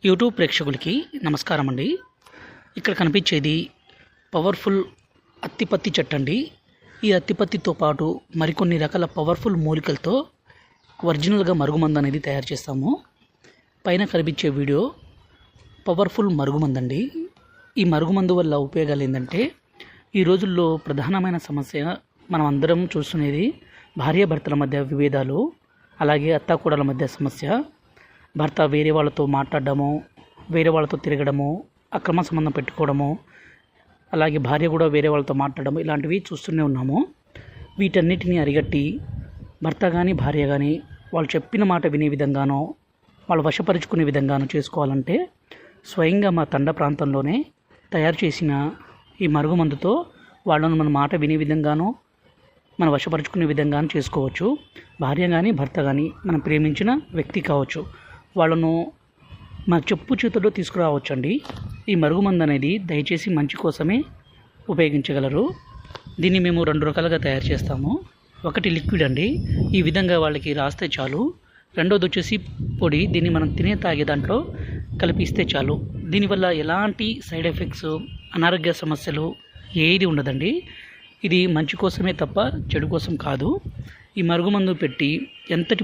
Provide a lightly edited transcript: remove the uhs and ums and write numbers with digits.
YouTube ప్రేక్షకులకి నమస్కారం అండి. ఇక్కడ కనిపించేది పవర్ఫుల్ అత్తిపత్తి చెట్టు అండి. ఈ అత్తిపత్తితో పాటు మరికొన్ని రకాల పవర్ఫుల్ మూలికలతో ఒరిజినల్గా మరుగుమందు అనేది తయారు చేస్తాము. పైన కనిపించే వీడియో పవర్ఫుల్ మరుగుమందండి. ఈ మరుగుమందు వల్ల ఉపయోగాలు ఏంటంటే, ఈ రోజుల్లో ప్రధానమైన సమస్య మనం అందరం చూస్తున్నది భార్యాభర్తల మధ్య విభేదాలు, అలాగే అత్తాకోడల మధ్య సమస్య. భర్త వేరే వాళ్ళతో మాట్లాడడము, వేరే వాళ్ళతో తిరగడము, అక్రమ సంబంధం పెట్టుకోవడము, అలాగే భార్య కూడా వేరే వాళ్ళతో మాట్లాడడం, ఇలాంటివి చూస్తూనే ఉన్నాము. వీటన్నిటిని అరిగట్టి భర్త కానీ భార్య కానీ వాళ్ళు చెప్పిన మాట వినే విధంగానో, వాళ్ళు వశపరుచుకునే విధంగానో చేసుకోవాలంటే స్వయంగా మా తండ ప్రాంతంలోనే తయారు చేసిన ఈ మరుగుమందుతో వాళ్ళను మన మాట వినే విధంగానో, మన వశపరుచుకునే విధంగానో చేసుకోవచ్చు. భార్య కానీ భర్త కానీ మనం ప్రేమించిన వ్యక్తి కావచ్చు, వాళ్ళను మన చెప్పు చేతుల్లో తీసుకురావచ్చండి. ఈ మరుగుమందు అనేది దయచేసి మంచి కోసమే ఉపయోగించగలరు. దీన్ని మేము 2 రకాలుగా తయారు చేస్తాము. ఒకటి లిక్విడ్ అండి, ఈ విధంగా వాళ్ళకి రాస్తే చాలు. రెండోది వచ్చేసి పొడి, దీన్ని మనం తాగే దాంట్లో కలిపిస్తే చాలు. దీనివల్ల ఎలాంటి సైడ్ ఎఫెక్ట్స్, అనారోగ్య సమస్యలు ఏది ఉండదండి. ఇది మంచి కోసమే తప్ప చెడు కోసం కాదు. ఈ మరుగుమందు పెట్టి ఎంతటి